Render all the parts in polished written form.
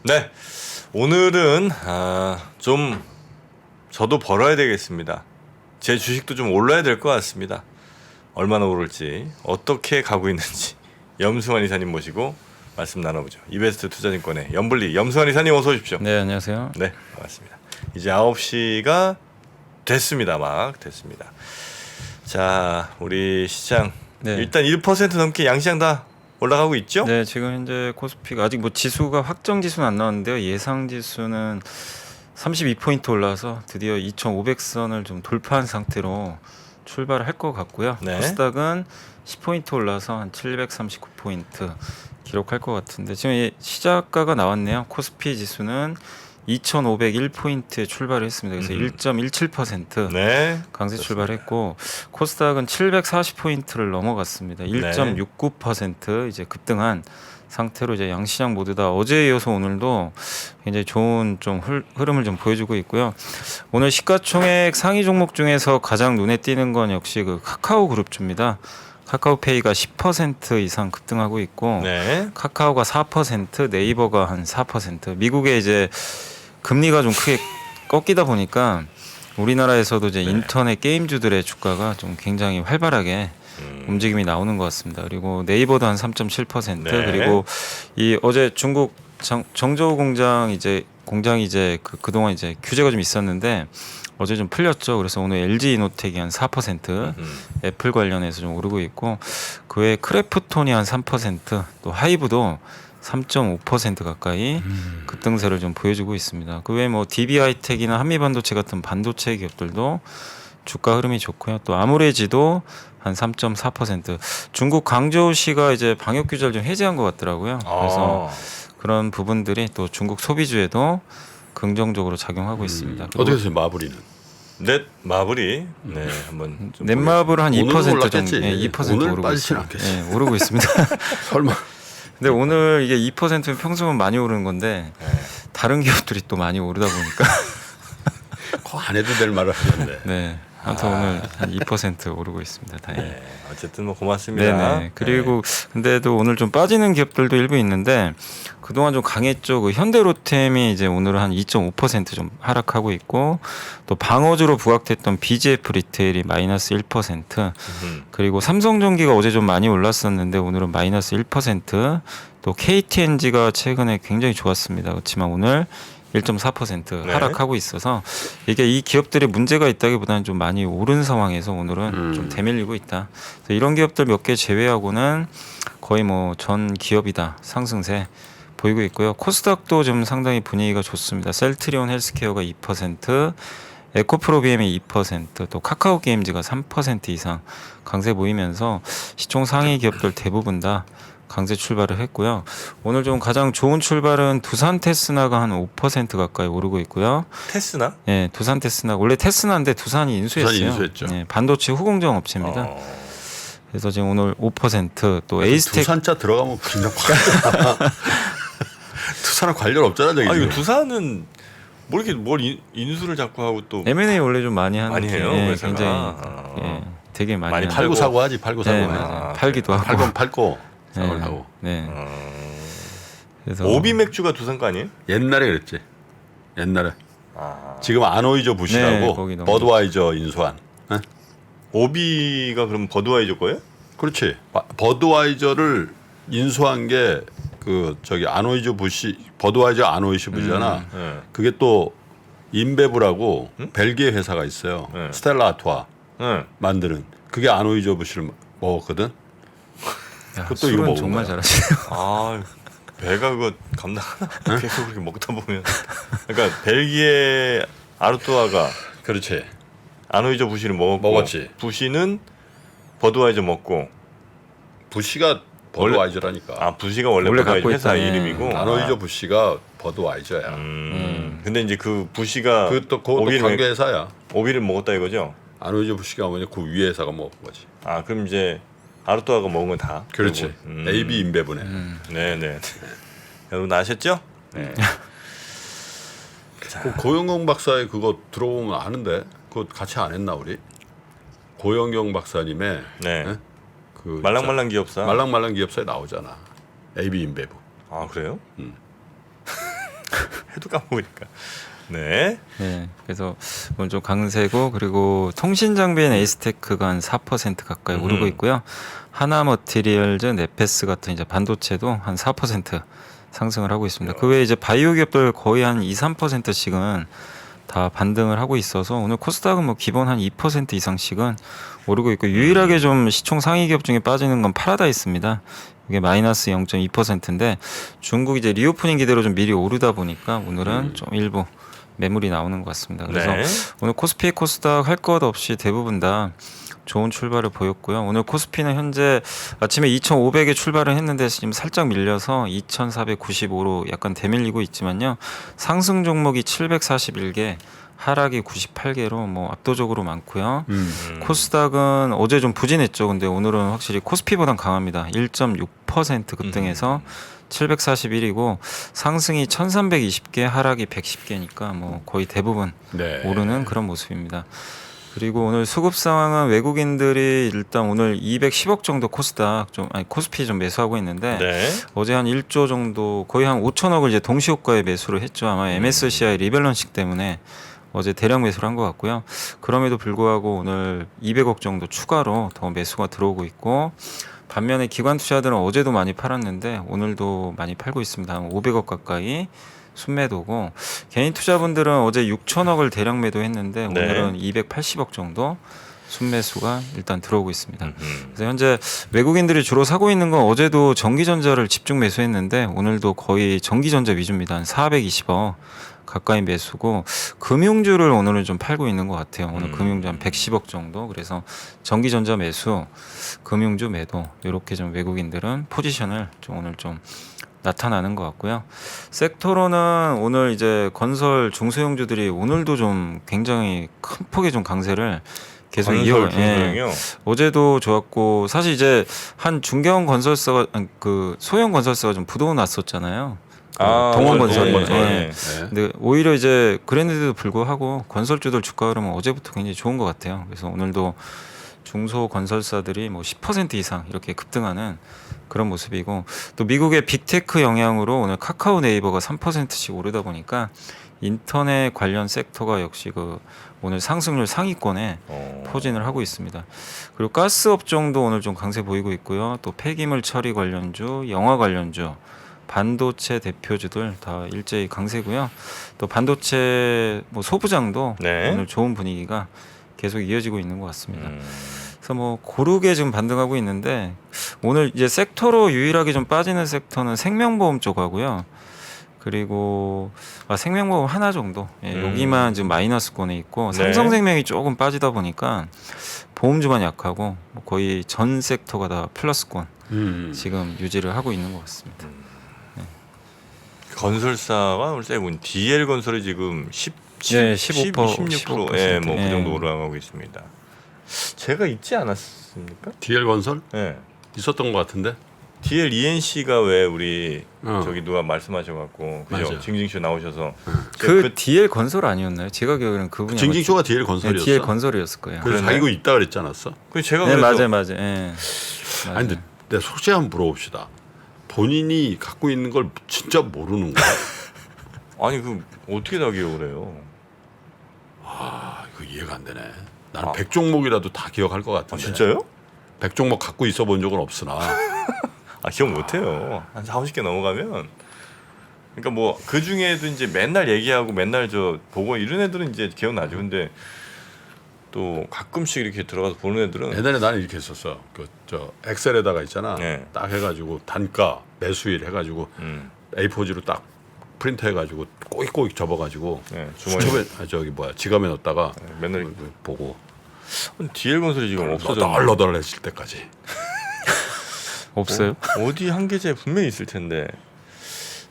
네, 오늘은 좀 저도 벌어야 되겠습니다. 제 주식도 좀 올라야 될 것 같습니다. 얼마나 오를지, 어떻게 가고 있는지 염승환 이사님 모시고 말씀 나눠보죠. 이베스트 투자증권의 염블리 염승환 이사님 어서 오십시오. 네, 안녕하세요. 네, 반갑습니다. 이제 9시가 됐습니다. 막 됐습니다. 자, 우리 시장 네. 일단 1% 넘게 양시장 다 올라가고 있죠? 네, 지금 현재 코스피가 아직 뭐 지수가 확정 지수는 안 나왔는데요. 예상 지수는 32포인트 올라서 드디어 2,500선을 좀 돌파한 상태로 출발을 할 것 같고요. 네. 코스닥은 10포인트 올라서 한 739포인트 기록할 것 같은데 지금 이 시작가가 나왔네요. 코스피 지수는 2,501포인트에 출발을 했습니다. 그래서 1.17% 네. 강세 출발했고 코스닥은 740포인트를 넘어갔습니다. 1.69% 이제 급등한 상태로 이제 양시장 모두 다 어제에 이어서 오늘도 굉장히 좋은 좀 흐름을 좀 보여주고 있고요. 오늘 시가총액 상위 종목 중에서 가장 눈에 띄는 건 역시 그 카카오 그룹주입니다. 카카오페이가 10% 이상 급등하고 있고 네. 카카오가 4%, 네이버가 한 4%. 미국에 이제 금리가 좀 크게 꺾이다 보니까 우리나라에서도 이제 인터넷 게임주들의 주가가 좀 굉장히 활발하게 움직임이 나오는 것 같습니다. 그리고 네이버도 한 3.7%. 네. 그리고 이 어제 중국 정저우 공장이 이제 그동안 이제 규제가 좀 있었는데 어제 좀 풀렸죠. 그래서 오늘 LG 이노텍이 한 4%, 애플 관련해서 좀 오르고 있고 그 외에 크래프톤이 한 3%, 또 하이브도 3.5% 가까이 급등세를 좀 보여주고 있습니다. 그 외에 뭐 DB하이텍이나 한미반도체 같은 반도체 기업들도 주가 흐름이 좋고요. 또 아모레지도 한 3.4%. 중국 광저우시가 이제 방역 규제를 좀 해제한 것 같더라고요. 그래서 그런 부분들이 또 중국 소비주에도 긍정적으로 작용하고 있습니다. 어떻게 해서 마블이는? 넷 마블이 한번 좀 넷마블 한 2% 올랐겠지. 정도, 2% 오늘 오르고 빠지진 있습니다. 않겠지. 예, 오르고 있습니다. 설마. 근데 오늘 이게 2%면 평소면 많이 오르는 건데 네. 다른 기업들이 또 많이 오르다 보니까 그거 안 해도 될 말을 하는데. 네. 아무튼 오늘 한 2% 오르고 있습니다. 다행히. 네. 어쨌든 뭐 고맙습니다. 네네. 그리고 근데도 오늘 좀 빠지는 기업들도 일부 있는데 그동안 좀 강했죠. 그 현대로템이 이제 오늘은 한 2.5% 하락하고 있고 또 방어주로 부각됐던 BGF 리테일이 마이너스 1%. 그리고 삼성전기가 어제 좀 많이 올랐었는데 오늘은 마이너스 1%. 또 KTNG가 최근에 굉장히 좋았습니다. 그렇지만 오늘 1.4% 네. 하락하고 있어서 이게 이 기업들이 문제가 있다기보다는 좀 많이 오른 상황에서 오늘은 좀 대밀리고 있다. 그래서 이런 기업들 몇 개 제외하고는 거의 뭐 전 기업이다 상승세 보이고 있고요. 코스닥도 좀 상당히 분위기가 좋습니다. 셀트리온 헬스케어가 2%, 에코프로비엠이 2%, 또 카카오 게임즈가 3% 이상 강세 보이면서 시총 상위 기업들 대부분 다 강세 출발을 했고요. 오늘 좀 가장 좋은 출발은 두산 테스나가 한 5% 가까이 오르고 있고요. 테스나? 예, 두산 테스나 원래 테스나인데 두산이 인수했어요. 두산이 인수했죠. 예, 반도체 후공정 업체입니다. 그래서 지금 오늘 5%또 에이스텍 두산자 들어가면 그냥 확. 두산은 관련 없잖아 저기. 이거 두산은 뭐 이렇게 뭘 인수를 자꾸 하고 또 M&A 원래 좀 많이 하는 많이 해요, 예, 회사가. 굉장히 예, 되게 많이 많이 하는 팔고 하고. 사고 하지. 팔고 사고. 네, 하지. 맞아요. 팔기도 하고. 팔건 팔고 네, 사고를 하고. 네. 그래서 오비 맥주가 두산 거 아니에요? 옛날에 그랬지. 옛날에. 아. 지금 아노이저 네, 부시라고 거기 너무 버드와이저 인수한. 어? 오비가 그럼 버드와이저 거예요? 그렇지. 버드와이저를 인수한 게 그 저기 아노이저 부시 버드와이저 아노이저 부시잖아. 네. 그게 또 인베브라고 벨기에 회사가 있어요. 네. 스텔라 아투아 네. 만드는 그게 아노이저 부시를 먹었거든. 야, 그것도 술은 이거 먹은 정말 거야. 잘하시네요. 아, 배가 그거 감당하나? 계속 그렇게 먹다 보면. 그러니까 벨기에 아르투아가 그렇지. 아노이저 부시를 먹었지. 부시는 버드와이저 먹고. 부시가 버드와이저라니까. 아, 부시가 원래 원래 버드와이저 갖고 회사 있다네. 이름이고. 아노이저 부시가 버드와이저야. 근데 이제 그 부시가 그것도 오비를 관계 회사야. 오비를 먹었다 이거죠? 아노이저 부시가 뭐냐 그 위에 회사가 먹은 거지. 아, 그럼 이제 아르투아가 먹은 건 다. 그렇지. AB 인베브네. 네네. 여러분 아셨죠? 네. 그 고영경 박사의 그거 들어보면 아는데 그거 같이 안 했나 우리? 고영경 박사님의 네. 예? 그 말랑말랑 기업사. 말랑말랑 기업사에 나오잖아. AB 인베브. 아, 그래요? 해도 까먹으니까. 네. 네, 그래서 오늘 좀 강세고 그리고 통신 장비엔 에이스테크가 한 4% 가까이 오르고 있고요. 하나머티리얼즈, 네페스 같은 이제 반도체도 한 4% 상승을 하고 있습니다. 그 외에 이제 바이오 기업들 거의 한 2~3%씩은 다 반등을 하고 있어서 오늘 코스닥은 뭐 기본 한 2% 이상씩은 오르고 있고 유일하게 좀 시총 상위 기업 중에 빠지는 건 파라다이스입니다. 이게 마이너스 0.2%인데 중국 이제 리오프닝 기대로 좀 미리 오르다 보니까 오늘은 좀 일부 매물이 나오는 것 같습니다. 그래서 네. 오늘 코스피, 코스닥 할 것 없이 대부분 다 좋은 출발을 보였고요. 오늘 코스피는 현재 아침에 2,500에 출발을 했는데 지금 살짝 밀려서 2,495로 약간 대밀리고 있지만요. 상승 종목이 741개, 하락이 98개로 뭐 압도적으로 많고요. 코스닥은 어제 좀 부진했죠. 근데 오늘은 확실히 코스피보단 강합니다. 1.6% 급등해서 741이고 상승이 1320개, 하락이 110개니까 뭐 거의 대부분 네. 오르는 그런 모습입니다. 그리고 오늘 수급 상황은 외국인들이 일단 오늘 210억 정도 코스닥 코스피 좀 매수하고 있는데 네. 어제 한 1조 정도 거의 한 5천억을 이제 동시효과에 매수를 했죠. 아마 MSCI 리밸런싱 때문에 어제 대량 매수를 한 것 같고요. 그럼에도 불구하고 오늘 200억 정도 추가로 더 매수가 들어오고 있고 반면에 기관 투자들은 어제도 많이 팔았는데 오늘도 많이 팔고 있습니다. 한 500억 가까이 순매도고 개인 투자분들은 어제 6천억을 대량 매도했는데 네. 오늘은 280억 정도 순매수가 일단 들어오고 있습니다. 그래서 현재 외국인들이 주로 사고 있는 건 어제도 전기전자를 집중 매수했는데 오늘도 거의 전기전자 위주입니다. 한 420억 가까이 매수고 금융주를 오늘은 좀 팔고 있는 것 같아요. 오늘 금융주 한 110억 정도. 그래서 전기전자 매수, 금융주 매도 이렇게 좀 외국인들은 포지션을 좀 오늘 좀 나타나는 것 같고요. 섹터로는 오늘 이제 건설 중소형주들이 오늘도 좀 굉장히 큰 폭의 좀 강세를 계속 건설 중소형이요. 어제도 좋았고 사실 이제 한 중견 건설사가 그 소형 건설사가 좀 부도가 났었잖아요. 동원건설이. 네. 근데 오히려 이제 그랬는데도 불구하고 건설주들 주가 흐름은 어제부터 굉장히 좋은 것 같아요. 그래서 오늘도 중소 건설사들이 뭐 10% 이상 이렇게 급등하는 그런 모습이고 또 미국의 빅테크 영향으로 오늘 카카오 네이버가 3%씩 오르다 보니까 인터넷 관련 섹터가 역시 그 오늘 상승률 상위권에 포진을 하고 있습니다. 그리고 가스 업종도 오늘 좀 강세 보이고 있고요. 또 폐기물 처리 관련주, 영화 관련주, 반도체 대표주들 다 일제히 강세고요. 또 반도체 뭐 소부장도 네. 오늘 좋은 분위기가 계속 이어지고 있는 것 같습니다. 그래서 뭐 고르게 지금 반등하고 있는데 오늘 이제 섹터로 유일하게 좀 빠지는 섹터는 생명보험 쪽하고요. 그리고 생명보험 하나 정도 여기만 지금 마이너스권에 있고 네. 삼성생명이 조금 빠지다 보니까 보험주만 약하고 뭐 거의 전 섹터가 다 플러스권 지금 유지를 하고 있는 것 같습니다. 건설사가 오늘 세고 DL 건설이 지금 15%, 16%, 예, 뭐 그 예. 정도 올라가고 있습니다. 제가 있지 않았습니까? DL 건설 예. 있었던 것 같은데. DL ENC가 왜 우리 어. 저기 누가 말씀하셔갖고 그죠? 맞아요. 징징쇼 나오셔서 그 DL 건설 아니었나요? 제가 기억에는 그분이 징징쇼가 DL 아마 건설이었어. DL 건설이었을 거예요. 그래서 그랬나요? 자기가 있다 그랬지 않았어? 그 제가 네, 그래서 맞아요. 예. 아니 근데 내가 솔직히 한번 물어봅시다. 본인이 갖고 있는 걸 진짜 모르는 거야? 아니 그 어떻게 다 기억을 해요? 아 이거 이해가 안 되네. 나는 아. 100종목이라도 다 기억할 것 아 같은데. 진짜요? 100종목 갖고 있어 본 적은 없으나. 아 기억 못해요. 한 40개 넘어가면 그러니까 뭐 그 중에도 이제 맨날 얘기하고 맨날 저 보고 이런 애들은 이제 기억나죠. 근데 또 가끔씩 이렇게 들어가서 보는 애들은 옛날에 나는 이렇게 했었어. 그 저 엑셀에다가 있잖아. 네. 딱 해가지고 단가 매수일 해가지고 A4지로 딱 프린트 해가지고 꼬익꼬익 접어가지고 네, 주머니 수첩에 저기 뭐야 지갑에 넣었다가 맨날 보고 DL 건설이 지금 없어졌네. 너덜너덜했을 때까지. 없어요? 어디 한 계좌에 분명히 있을 텐데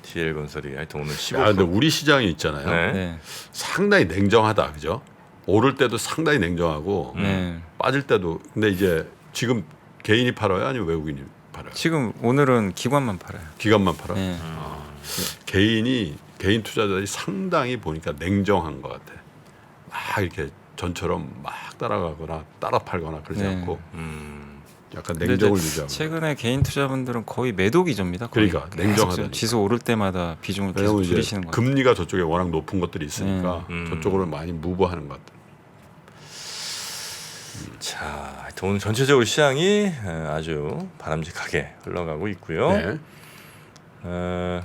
DL 건설이 하여튼 오늘 15%. 아 근데 우리 시장이 있잖아요. 네. 네. 상당히 냉정하다, 그죠? 오를 때도 상당히 냉정하고 네. 빠질 때도. 근데 이제 지금 개인이 팔아요, 아니면 외국인이 팔아요? 지금 오늘은 기관만 팔아요. 기관만 팔아? 네. 개인 투자자들이 상당히 보니까 냉정한 것 같아. 막 이렇게 전처럼 막 따라가거나 따라 팔거나 그러지 네. 않고 약간 근데 냉정을 이제 유지하고. 최근에 개인 투자분들은 거의 매도 기조입니다. 거의. 그러니까 계속 냉정하다니까. 지수 오를 때마다 비중을 계속 왜냐면 이제 줄이시는 거예요. 금리가 저쪽에 워낙 높은 것들이 있으니까 네. 저쪽으로 많이 무브하는 것 같아요. 자, 하여튼 오늘 전체적으로 시장이 아주 바람직하게 흘러가고 있고요. 네.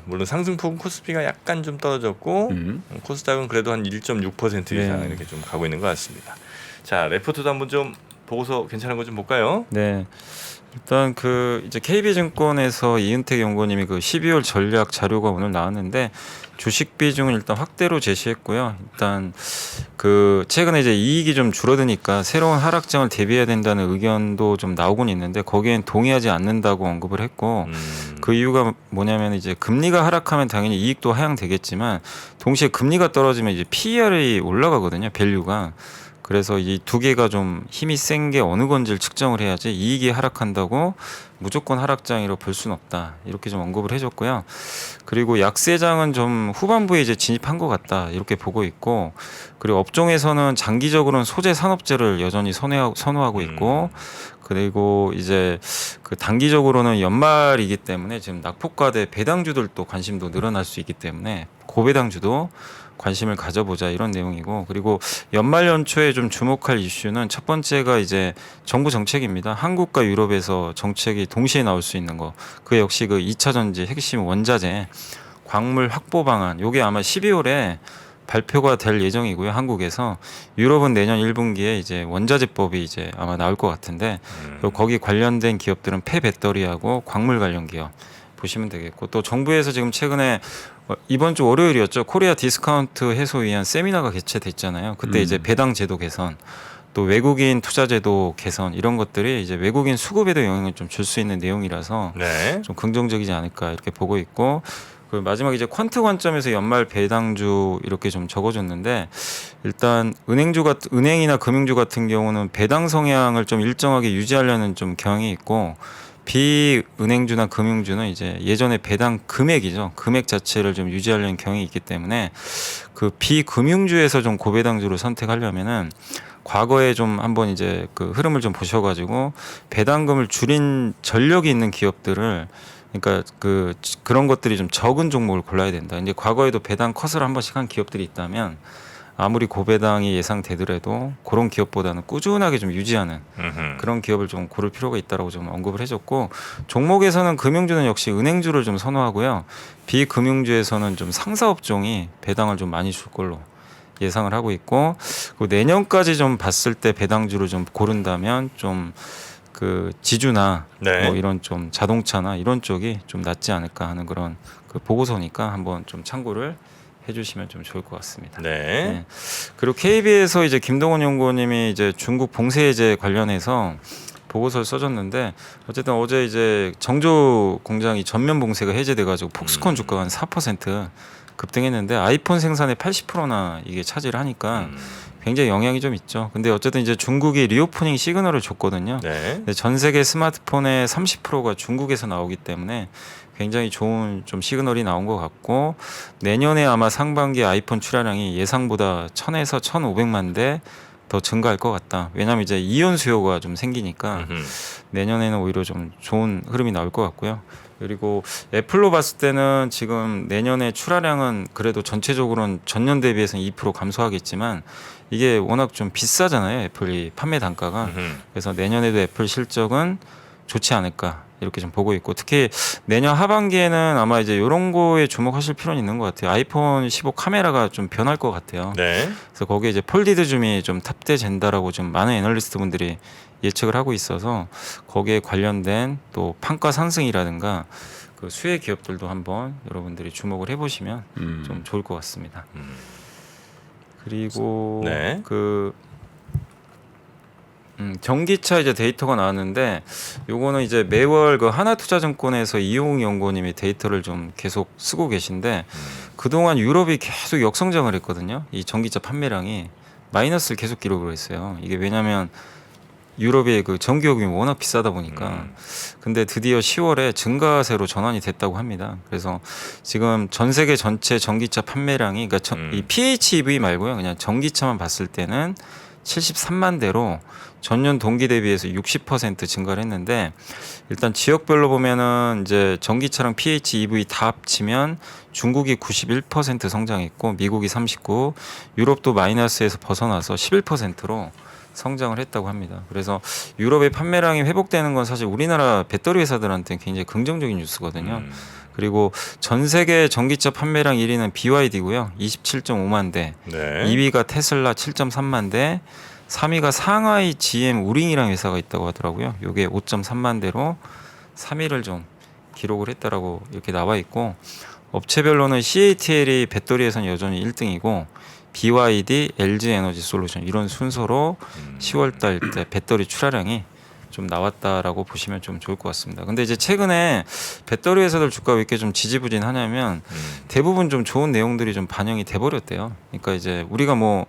물론 상승폭은 코스피가 약간 좀 떨어졌고 코스닥은 그래도 한 1.6% 이상 네. 이렇게 좀 가고 있는 것 같습니다. 자, 레포트도 한번 좀 보고서 괜찮은 거 좀 볼까요? 네. 일단 그 이제 KB증권에서 이은택 연구원님이 그 12월 전략 자료가 오늘 나왔는데 주식 비중을 일단 확대로 제시했고요. 일단 그 최근에 이제 이익이 좀 줄어드니까 새로운 하락장을 대비해야 된다는 의견도 좀 나오곤 있는데 거기엔 동의하지 않는다고 언급을 했고 그 이유가 뭐냐면 이제 금리가 하락하면 당연히 이익도 하향되겠지만 동시에 금리가 떨어지면 이제 PER이 올라가거든요. 밸류가. 그래서 이 두 개가 좀 힘이 센 게 어느 건지를 측정을 해야지 이익이 하락한다고 무조건 하락장이라고 볼 수는 없다. 이렇게 좀 언급을 해줬고요. 그리고 약세장은 좀 후반부에 이제 진입한 것 같다. 이렇게 보고 있고 그리고 업종에서는 장기적으로는 소재 산업재를 여전히 선호하고 있고 그리고 이제 그 단기적으로는 연말이기 때문에 지금 낙폭과대 배당주들도 관심도 늘어날 수 있기 때문에 고배당주도 관심을 가져보자 이런 내용이고 그리고 연말 연초에 좀 주목할 이슈는 첫 번째가 이제 정부 정책입니다. 한국과 유럽에서 정책이 동시에 나올 수 있는 거. 그 역시 그 2차 전지 핵심 원자재 광물 확보 방안. 요게 아마 12월에 발표가 될 예정이고요. 한국에서 유럽은 내년 1분기에 이제 원자재법이 이제 아마 나올 것 같은데 거기 관련된 기업들은 폐배터리하고 광물 관련 기업 보시면 되겠고 또 정부에서 지금 최근에 이번 주 월요일이었죠. 코리아 디스카운트 해소 위한 세미나가 개최됐잖아요. 그때 이제 배당 제도 개선 또 외국인 투자 제도 개선 이런 것들이 이제 외국인 수급에도 영향을 좀 줄 수 있는 내용이라서 네. 좀 긍정적이지 않을까 이렇게 보고 있고 그 마지막 이제 퀀트 관점에서 연말 배당주 이렇게 좀 적어줬는데 일단 은행이나 금융주 같은 경우는 배당 성향을 좀 일정하게 유지하려는 좀 경향이 있고 비은행주나 금융주는 이제 예전에 배당 금액이죠. 금액 자체를 좀 유지하려는 경향이 있기 때문에 그 비금융주에서 좀 고배당주를 선택하려면은 과거에 좀 한번 이제 그 흐름을 좀 보셔가지고 배당금을 줄인 전력이 있는 기업들을 그러니까 그런 것들이 좀 적은 종목을 골라야 된다. 이제 과거에도 배당 컷을 한 번씩 한 기업들이 있다면 아무리 고배당이 예상되더라도 그런 기업보다는 꾸준하게 좀 유지하는 그런 기업을 좀 고를 필요가 있다라고 좀 언급을 해줬고 종목에서는 금융주는 역시 은행주를 좀 선호하고요. 비금융주에서는 좀 상사업종이 배당을 좀 많이 줄 걸로 예상을 하고 있고 내년까지 좀 봤을 때 배당주를 좀 고른다면 좀 그 지주나 네. 뭐 이런 좀 자동차나 이런 쪽이 좀 낫지 않을까 하는 그런 그 보고서니까 한번 좀 참고를 해주시면 좀 좋을 것 같습니다. 네. 네. 그리고 KB에서 이제 김동원 연구원님이 이제 중국 봉쇄 해제 관련해서 보고서를 써줬는데 어쨌든 어제 이제 정조 공장이 전면 봉쇄가 해제돼가지고 폭스콘 주가가 한 4% 급등했는데 아이폰 생산의 80%나 이게 차지를 하니까 굉장히 영향이 좀 있죠. 근데 어쨌든 이제 중국이 리오프닝 시그널을 줬거든요. 네. 근데 전 세계 스마트폰의 30%가 중국에서 나오기 때문에 굉장히 좋은 좀 시그널이 나온 것 같고 내년에 아마 상반기 아이폰 출하량이 예상보다 1000에서 1500만 대 더 증가할 것 같다. 왜냐하면 이제 이연 수요가 좀 생기니까 내년에는 오히려 좀 좋은 흐름이 나올 것 같고요. 그리고 애플로 봤을 때는 지금 내년에 출하량은 그래도 전체적으로는 전년 대비해서는 2% 감소하겠지만 이게 워낙 좀 비싸잖아요. 애플이 판매 단가가. 그래서 내년에도 애플 실적은 좋지 않을까 이렇게 좀 보고 있고 특히 내년 하반기에는 아마 이제 이런 거에 주목하실 필요는 있는 것 같아요. 아이폰 15 카메라가 좀 변할 것 같아요. 네. 그래서 거기에 이제 폴디드 줌이 좀 탑재된다라고 좀 많은 애널리스트 분들이 예측을 하고 있어서 거기에 관련된 또 판가 상승이라든가 그 수혜 기업들도 한번 여러분들이 주목을 해보시면 좀 좋을 것 같습니다. 그리고 네. 전기차 이제 데이터가 나왔는데 요거는 이제 매월 그 하나투자증권에서 이용 연구원님이 데이터를 좀 계속 쓰고 계신데 그동안 유럽이 계속 역성장을 했거든요. 이 전기차 판매량이 마이너스를 계속 기록을 했어요. 이게 왜냐하면 유럽의 그 전기요금이 워낙 비싸다 보니까 근데 드디어 10월에 증가세로 전환이 됐다고 합니다. 그래서 지금 전 세계 전체 전기차 판매량이 그러니까 이 PHEV 말고요. 그냥 전기차만 봤을 때는 73만 대로 전년 동기 대비해서 60% 증가를 했는데 일단 지역별로 보면은 이제 전기차랑 PHEV 다 합치면 중국이 91% 성장했고 미국이 39, 유럽도 마이너스에서 벗어나서 11%로 성장을 했다고 합니다. 그래서 유럽의 판매량이 회복되는 건 사실 우리나라 배터리 회사들한테는 굉장히 긍정적인 뉴스거든요. 그리고 전 세계 전기차 판매량 1위는 BYD고요. 27.5만 대. 네. 2위가 테슬라 7.3만 대. 3위가 상하이 GM 우링이라는 회사가 있다고 하더라고요. 요게 5.3만 대로 3위를 좀 기록을 했다라고 이렇게 나와 있고 업체별로는 CATL이 배터리에서는 여전히 1등이고 BYD, LG 에너지 솔루션 이런 순서로 10월 달 때 배터리 출하량이 좀 나왔다라고 보시면 좀 좋을 것 같습니다. 근데 이제 최근에 배터리 회사들 주가가 왜 이렇게 좀 지지부진하냐면 대부분 좀 좋은 내용들이 좀 반영이 돼 버렸대요. 그러니까 이제 우리가 뭐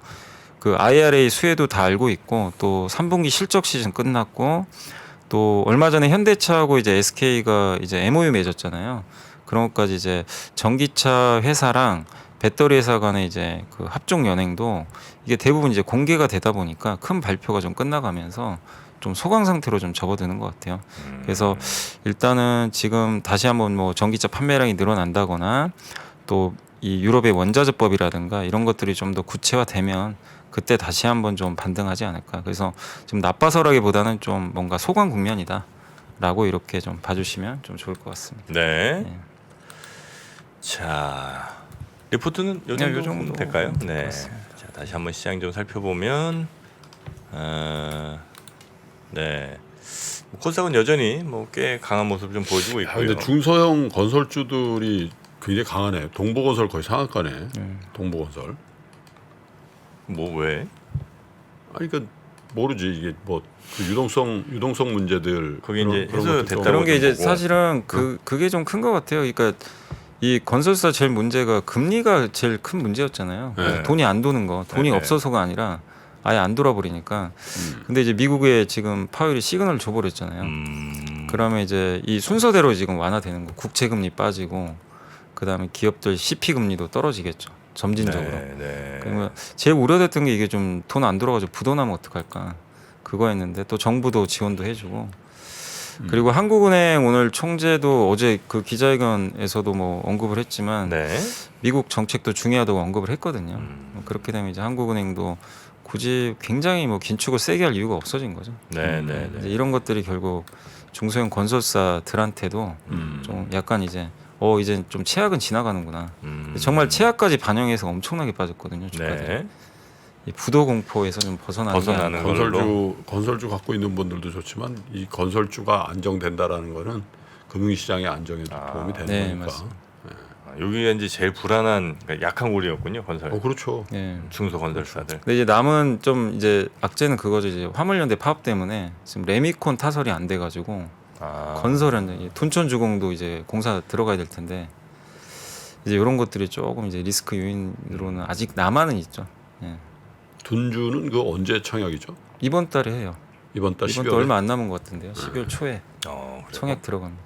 그 IRA 수혜도 다 알고 있고 또 3분기 실적 시즌 끝났고 또 얼마 전에 현대차하고 이제 SK가 이제 MOU 맺었잖아요. 그런 것까지 이제 전기차 회사랑 배터리 회사 간의 이제 그 합종 연행도 이게 대부분 이제 공개가 되다 보니까 큰 발표가 좀 끝나가면서 좀 소강 상태로 좀 접어드는 것 같아요. 그래서 일단은 지금 다시 한번 뭐 전기차 판매량이 늘어난다거나 또 이 유럽의 원자재법이라든가 이런 것들이 좀 더 구체화되면 그때 다시 한번 좀 반등하지 않을까. 그래서 좀 나빠서라기보다는 좀 뭔가 소강 국면이다라고 이렇게 좀 봐주시면 좀 좋을 것 같습니다. 네. 네. 자, 리포트는 요 네, 정도, 요 정도 될까요? 될 것 네. 같습니다. 자, 다시 한번 시장 좀 살펴보면, 네. 코스닥은 여전히 뭐 꽤 강한 모습 좀 보여주고 아, 있고요. 근데 중소형 건설주들이 굉장히 강하네. 동부건설 거의 상한가네. 동부건설. 뭐 왜? 아니 그러니까 모르지 이게 뭐 그 유동성 문제들 그게 이제 그런 것들 해소됐다고 그런 게 이제 보고. 사실은 그게 좀 큰 것 같아요. 그러니까 이 건설사 제일 문제가 금리가 제일 큰 문제였잖아요. 네. 돈이 안 도는 거, 돈이 네. 없어서가 아니라 아예 안 돌아버리니까. 근데 이제 미국에 지금 파월이 시그널을 줘버렸잖아요. 그러면 이제 이 순서대로 지금 완화되는 거, 국채 금리 빠지고 그다음에 기업들 CP 금리도 떨어지겠죠. 점진적으로. 네, 네. 그러면 제일 우려됐던 게 이게 좀 돈 안 들어가지고 부도나면 어떡할까 그거였는데 또 정부도 지원도 해주고 그리고 한국은행 오늘 총재도 어제 그 기자회견에서도 뭐 언급을 했지만 네. 미국 정책도 중요하다고 언급을 했거든요. 그렇게 되면 이제 한국은행도 굳이 굉장히 뭐 긴축을 세게 할 이유가 없어진 거죠. 네, 네, 이제 네. 이런 것들이 결국 중소형 건설사들한테도 좀 약간 이제 이제 좀 최악은 지나가는구나. 정말 최악까지 반영해서 엄청나게 빠졌거든요. 주가들이. 네. 이 부도 공포에서 좀 벗어나는 게 벗어나는 아니라. 건설주 갖고 있는 분들도 좋지만 이 건설주가 안정된다라는 거는 금융시장의 안정에도 도움이 되는 네, 거니까. 맞습니다. 여기가 이제 제일 불안한 그러니까 약한 고리였군요. 건설. 그렇죠. 예. 중소 건설사들. 근데 이제 남은 좀 이제 악재는 그거죠. 이제 화물연대 파업 때문에 지금 레미콘 타설이 안 돼가지고 건설은 둔촌주공도 이제 공사 들어가야 될 텐데 이제 이런 것들이 조금 이제 리스크 요인으로는 아직 남아는 있죠. 예. 둔주는 그 언제 청약이죠? 이번 달에 해요. 이번 달 이번 12월. 달 얼마 안 남은 것 같은데요. 12월 초에 그래요? 청약 들어갑니다.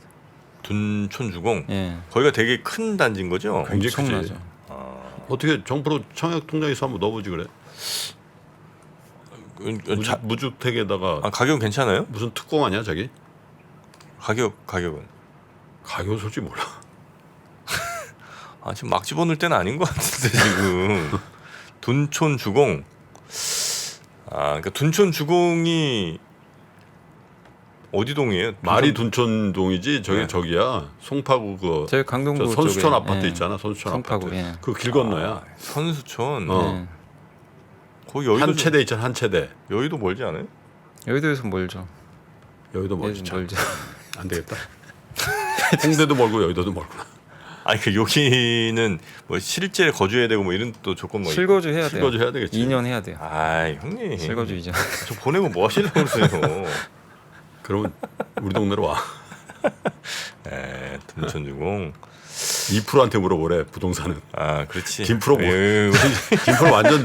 둔촌주공. 예. 거기가 되게 큰 단지인 거죠? 굉장히 크지. 엄청나죠. 어떻게 정프로 청약 통장에서 한번 넣어보지 그래? 무주택에다가 가격은 괜찮아요? 무슨 특공 아니야 자기? 가격은 가격 솔직히 몰라. 지금 막 집어넣을 때는 아닌 것 같은데 지금 둔촌주공. 그러니까 둔촌주공이 어디 동이에요? 말이 둔촌동이지 저기 네. 저기야 송파구 그 저희 강동구 저 선수촌 쪽에, 아파트 예. 있잖아. 선수촌 송파구, 아파트. 예. 그 길 건너야. 선수촌. 어. 예. 거기 여의도 한 채대 있잖아. 한 채대. 여의도 멀지 않아요? 여의도에서 멀죠. 여의도 멀지. 여의도 멀죠. 안 되겠다. 홍대도 멀고 여의도도 멀구나. 그 여기는 뭐 실제 거주해야 되고 뭐 이런 또 조건 뭐 실거주 해야 돼요. 실거주 해야 되겠지. 2년 해야 돼요. 형님. 실거주 이전. 저 보내고 뭐 하시려고 그러세요? 그러면 우리 동네로 와. 둔촌주공. 2%한테 물어보래 부동산은. 그렇지. 김프로 뭐. 에휴, 김프로 완전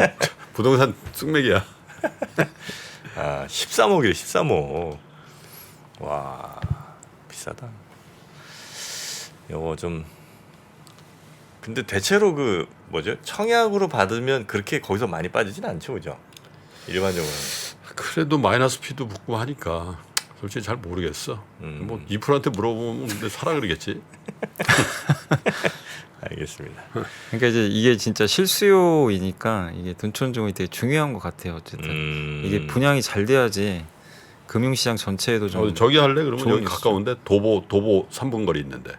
부동산 쑥맥이야. 13억이래 13억. 와 비싸다. 이거 좀. 근데 대체로 그 뭐죠? 청약으로 받으면 그렇게 거기서 많이 빠지진 않죠, 그죠? 일반적으로. 그래도 마이너스 P도 붙고 하니까 솔직히 잘 모르겠어. 뭐 2%한테 물어보면 근데 사라 그러겠지. 알겠습니다. 그러니까 이제 이게 진짜 실수요이니까 이게 둔촌종이 되게 중요한 것 같아요. 어쨌든 이게 분양이 잘 돼야지 금융시장 전체에도 좀 저기 할래? 그러면 좋은 여기 뉴스. 가까운데 도보 3분 거리 있는데.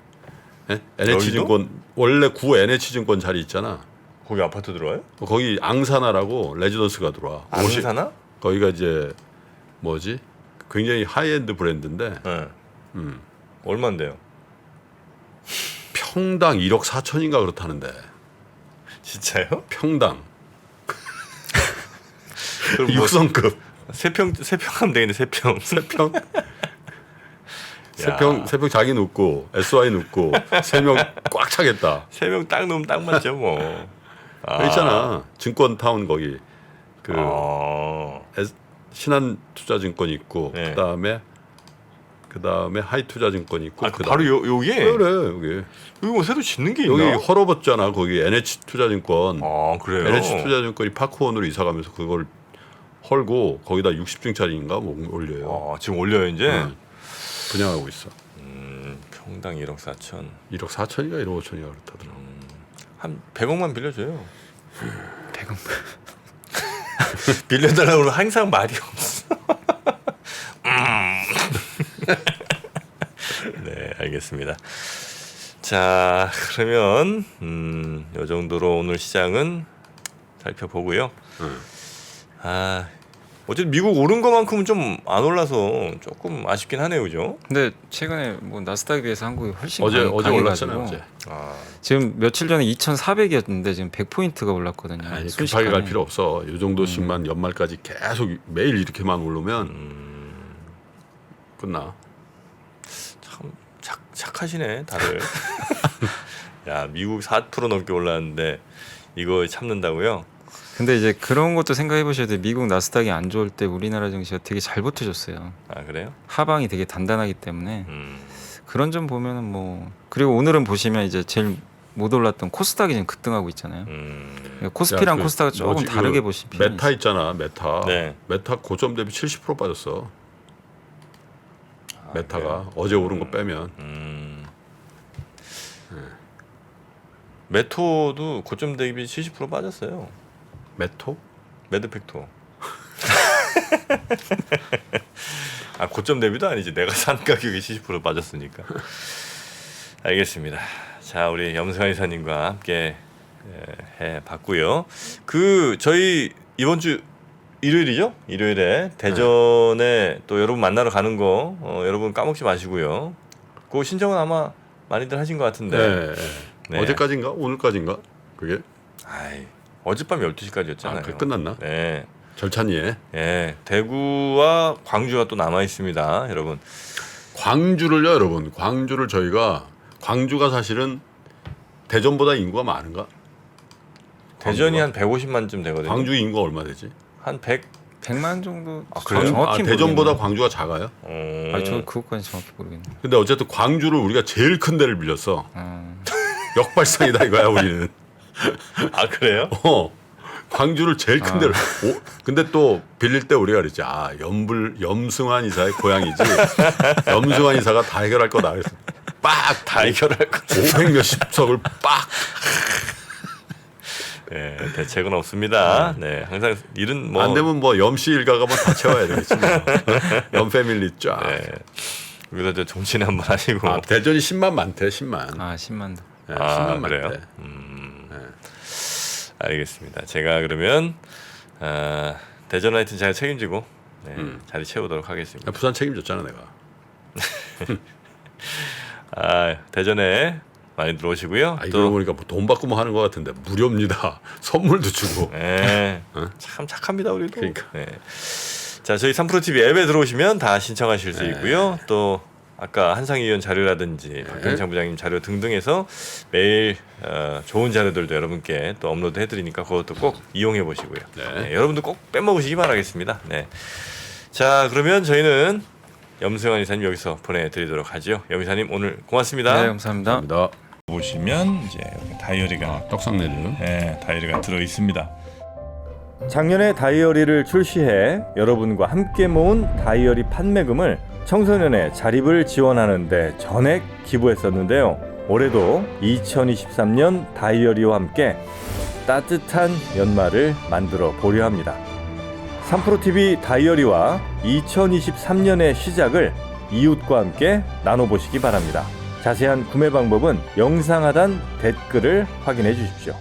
예? NH증권 여기도? 원래 구 NH증권 자리 있잖아. 거기 아파트 들어와요? 거기 앙사나라고 레지던스가 들어와. 앙사나? 거기가 이제 뭐지? 굉장히 하이엔드 브랜드인데 네. 얼마인데요? 평당 1억 4천인가 그렇다는데. 진짜요? 평당 그럼 뭐 6성급 세평 하면 되겠네. 세평. 세평 세평 자기 눕고 SY 눕고 3명 꽉 차겠다. 3명 딱 넣으면 딱 맞죠 뭐. 그 있잖아 증권타운 거기 그 신한투자증권 있고 네. 그다음에 하이투자증권 있고 바로 여기? 그래 여기 뭐 새로 짓는 게 여기 있나? 헐어봤잖아 거기 NH투자증권. 그래요? NH투자증권이 파크원으로 이사가면서 그걸 헐고 거기다 60층짜리인가 뭐 올려요. 지금 올려요 이제? 분양하고 있어. 평당 1억 4천. 1억 4천인가 1억 5천인가 그렇다더라고. 한 100억만 빌려줘요. 100억. 빌려달라고 그러면 항상 말이 없어. 네, 알겠습니다. 자, 그러면 이 정도로 오늘 시장은 살펴보고요. 어쨌든 미국 오른 것만큼은 좀 안 올라서 조금 아쉽긴 하네요, 그죠? 근데 최근에 뭐 나스닥에 비해서 한국이 훨씬 어제 강해가지고 올랐잖아요. 어제. 지금 며칠 전에 2,400이었는데 지금 100포인트가 올랐거든요. 아니, 급하게 순식간에. 갈 필요 없어. 이 정도씩만 연말까지 계속 매일 이렇게만 오르면 끝나. 참 착하시네, 다들. 야, 미국 4% 넘게 올랐는데 이거 참는다고요? 근데 이제 그런 것도 생각해 보셔야 돼요. 미국 나스닥이 안 좋을 때 우리나라 증시가 되게 잘 버텨줬어요. 그래요? 하방이 되게 단단하기 때문에 그런 점 보면은 뭐 그리고 오늘은 보시면 이제 제일 못 올랐던 코스닥이 지금 급등하고 있잖아요. 그러니까 코스피랑 야, 그 코스닥은 조금 뭐지, 다르게 그 보실 필요가 메타 있잖아. 메타. 네. 메타 고점 대비 70% 빠졌어. 메타가 그래요? 어제 오른 거 빼면. 메토도 고점 대비 70% 빠졌어요. 메토? 매드팩토. 고점 대비도 아니지. 내가 산 가격이 70% 빠졌으니까. 알겠습니다. 자, 우리 염승환 이사님과 함께 해봤고요. 저희 이번 주 일요일이죠? 일요일에 대전에 또 여러분 만나러 가는 거 여러분 까먹지 마시고요. 그 신청은 아마 많이들 하신 것 같은데. 네. 네. 어제까지인가? 오늘까지인가? 그게 어젯밤 12시까지였잖아요. 그게 끝났나? 네. 절찬리에. 네. 대구와 광주가 또 남아 있습니다, 여러분. 광주를요, 여러분. 광주가 사실은 대전보다 인구가 많은가? 대전이 광주가? 한 150만쯤 되거든요. 광주 인구가 얼마 되지? 한 100. 100만 정도. 그래요? 정확히 대전보다 모르겠네요. 광주가 작아요. 아니 저 그것까지 정확히 모르겠네요. 근데 어쨌든 광주를 우리가 제일 큰 데를 빌렸어. 역발상이다 이거야 우리는. 그래요? 광주를 제일 큰 데를. 근데 또 빌릴 때 우리가 그랬지. 염승환 이사의 고향이지. 염승환 이사가 다 해결할 거다. 그래서 다 해결할 거. 500 몇십 석을 빡. 네, 대책은 없습니다. 네, 항상 일은 뭐 안 되면 뭐 염씨 일가가 뭐 다 채워야 되겠지. 뭐. 염 패밀리 쫙. 네. 여기서 저 정치는 한번 하시고. 대전이 10만 많대. 10만. 10만도. 네, 10만 그래요? 많대. 알겠습니다. 제가 그러면 대전 하여튼 잘 책임지고 자리 채우도록 하겠습니다. 부산 책임졌잖아 내가. 대전에 많이 들어오시고요. 이거 보니까 뭐 돈 받고 뭐 하는 것 같은데 무료입니다. 선물도 주고. 네, 참 착합니다 우리도. 그러니까. 네. 자, 저희 3프로TV 앱에 들어오시면 다 신청하실 수 있고요. 또 아까 한상희 의원 자료라든지 박경창 부장님 자료 등등해서 매일 좋은 자료들도 여러분께 또 업로드 해드리니까 그것도 꼭 이용해 보시고요. 네, 여러분도 꼭 빼먹으시기 바라겠습니다. 네. 자, 그러면 저희는 염승환 이사님 여기서 보내드리도록 하죠. 염 이사님 오늘 고맙습니다. 네, 감사합니다. 감사합니다. 보시면 이제 다이어리가 떡상내려. 다이어리가 들어 있습니다. 작년에 다이어리를 출시해 여러분과 함께 모은 다이어리 판매금을 청소년의 자립을 지원하는 데 전액 기부했었는데요. 올해도 2023년 다이어리와 함께 따뜻한 연말을 만들어 보려 합니다. 3프로TV 다이어리와 2023년의 시작을 이웃과 함께 나눠보시기 바랍니다. 자세한 구매 방법은 영상 하단 댓글을 확인해 주십시오.